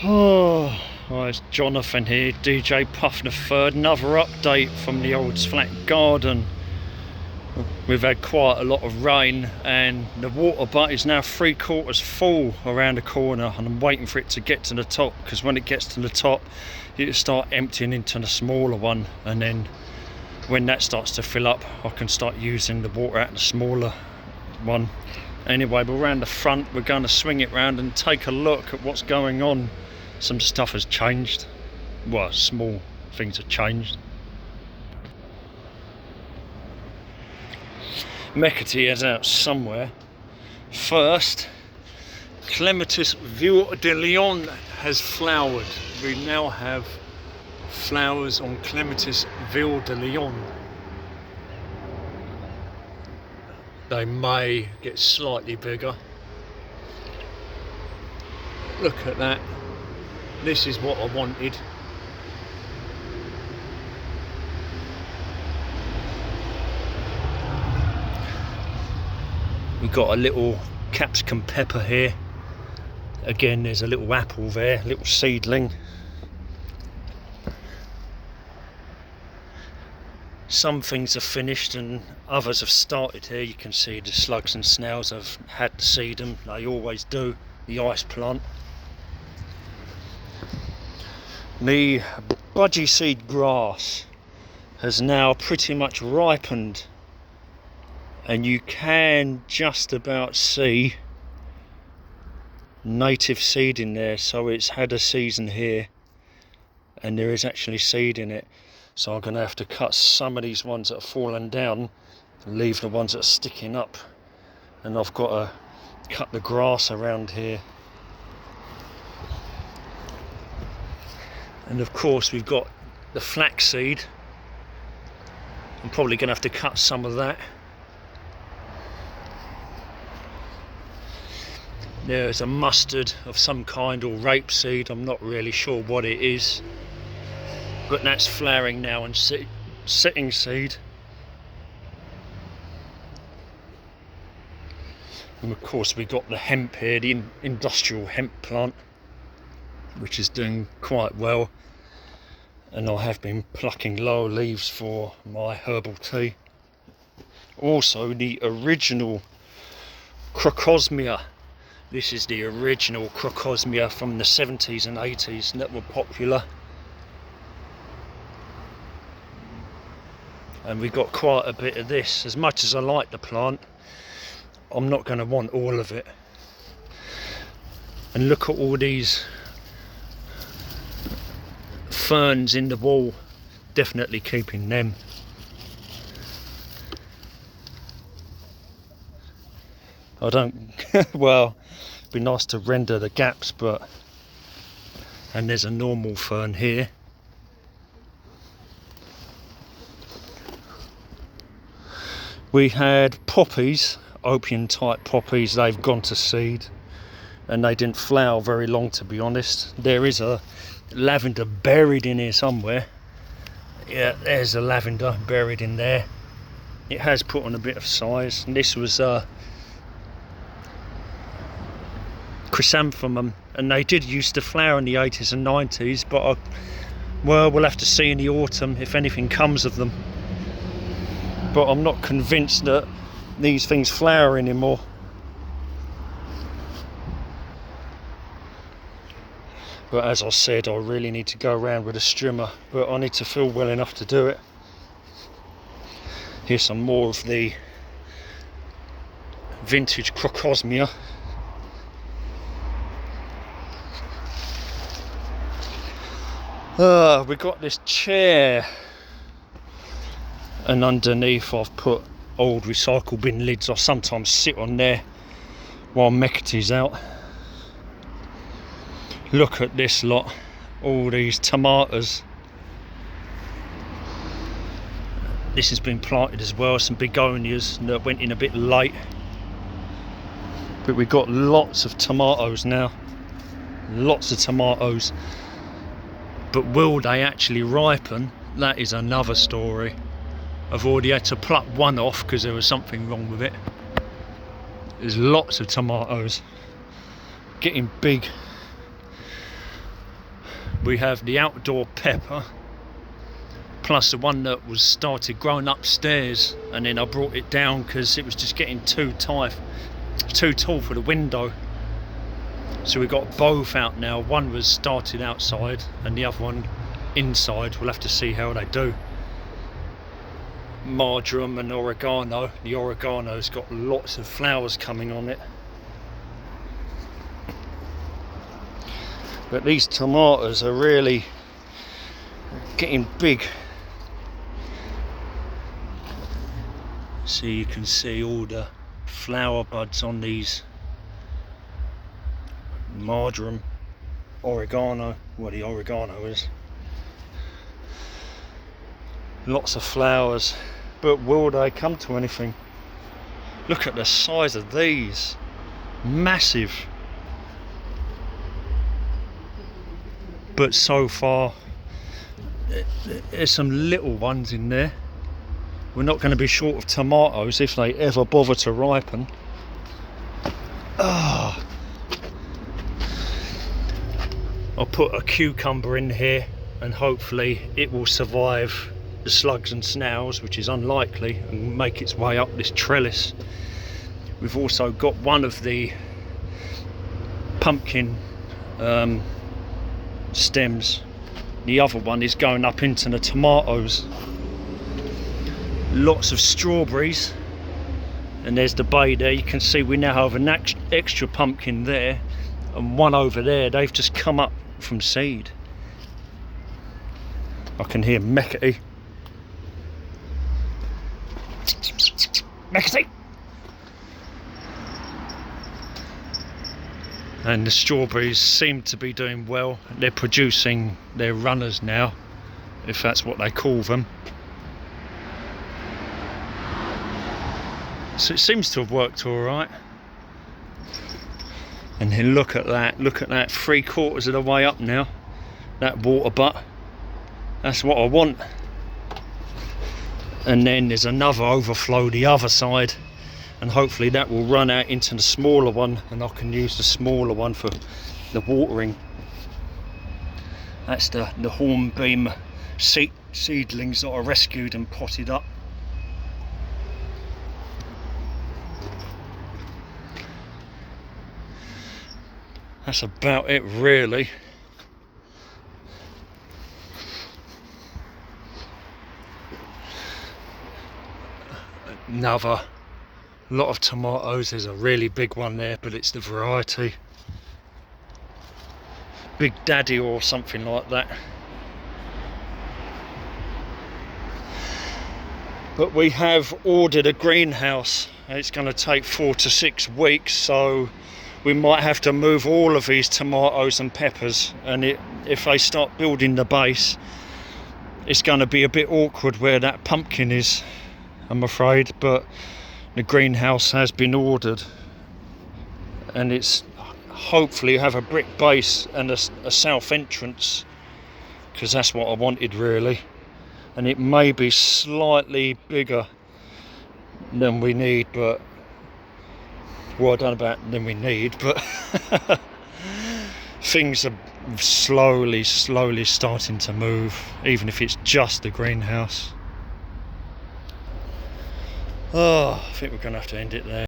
Oh, hi, it's Jonathan here, DJ Puffin III. Another update from the old flat garden. We've had quite a lot of rain and the water butt is now 3/4 full around the corner, and I'm waiting for it to get to the top, because when it gets to the top it'll start emptying into the smaller one, and then when that starts to fill up I can start using the water out of the smaller one. Anyway, but around the front we're going to swing it round and take a look at what's going on. Some stuff has changed. Well, small things have changed. Mecatee is out somewhere. First, Clematis Ville de Lyon has flowered. We now have flowers on Clematis Ville de Lyon. They may get slightly bigger. Look at that. This is what I wanted. We've got a little capsicum pepper here. Again, there's a little apple there, a little seedling. Some things are finished and others have started here. You can see the slugs and snails have had to seed them. They always do. The ice plant. The budgie seed grass has now pretty much ripened, and you can just about see native seed in there. So it's had a season here and there is actually seed in it. So I'm going to have to cut some of these ones that have fallen down and leave the ones that are sticking up, and I've got to cut the grass around here. And of course we've got the flaxseed. I'm probably going to have to cut some of that. There's a mustard of some kind, or rapeseed, I'm not really sure what it is, but that's flowering now and setting seed. And of course we've got the hemp here, the industrial hemp plant, which is doing quite well, and I have been plucking lower leaves for my herbal tea. Also the original Crocosmia. This is the original Crocosmia from the 70s and 80s that were popular. And we got quite a bit of this. As much as I like the plant, I'm not going to want all of it. And look at all these ferns in the wall, definitely keeping them. I don't, well, it'd be nice to render the gaps, but, and there's a normal fern here. We had poppies, opium type poppies. They've gone to seed and they didn't flower very long, to be honest. There is a lavender buried in here somewhere. Yeah, there's a lavender buried in there. It has put on a bit of size. And this was chrysanthemum, and they did used to flower in the 80s and 90s, but well, we'll have to see in the autumn if anything comes of them. But I'm not convinced that these things flower anymore. But as I said, I really need to go around with a strimmer, but I need to feel well enough to do it. Here's some more of the vintage Crocosmia. We've got this chair, and underneath I've put old recycle bin lids. I sometimes sit on there while Mecatee's out. Look at this lot, all these tomatoes. This has been planted as well, some begonias that went in a bit late. But we've got lots of tomatoes now, lots of tomatoes. But will they actually ripen? That is another story. I've already had to pluck one off because there was something wrong with it. There's lots of tomatoes, getting big. we have the outdoor pepper, plus the one that was started growing upstairs, and then I brought it down because it was just getting too tall for the window. So we got both out now. One was started outside and the other one inside. We'll have to see how they do. Marjoram and oregano. The oregano's got lots of flowers coming on it. But these tomatoes are really getting big. So you can see all the flower buds on these marjoram, oregano, well, the oregano is. Lots of flowers, but will they come to anything? Look at the size of these, massive. But so far there's some little ones in there. We're not going to be short of tomatoes if they ever bother to ripen. I'll put a cucumber in here and hopefully it will survive the slugs and snails, which is unlikely, and make its way up this trellis. We've also got one of the pumpkin stems. The other one is going up into the tomatoes. Lots of strawberries, and there's the bay there. You can see we now have an extra pumpkin there, and one over there. They've just come up from seed. I can hear Meccaty. Meccaty! And the strawberries seem to be doing well. They're producing their runners now, if that's what they call them. So it seems to have worked all right. And then look at that, 3/4 of the way up now. That water butt, that's what I want. And then there's another overflow the other side, and hopefully that will run out into the smaller one, and I can use the smaller one for the watering. That's the hornbeam seedlings that I rescued and potted up. That's about it really. Another lot of tomatoes. There's a really big one there, but it's the variety Big Daddy or something like that. But we have ordered a greenhouse. It's going to take 4 to 6 weeks, so we might have to move all of these tomatoes and peppers, and if they start building the base, it's going to be a bit awkward where that pumpkin is, I'm afraid. But the greenhouse has been ordered, and it's hopefully have a brick base and a south entrance, because that's what I wanted really. And it may be slightly bigger than we need, but well, I don't know about than we need, but things are slowly starting to move, even if it's just the greenhouse. Oh, I think we're gonna have to end it there.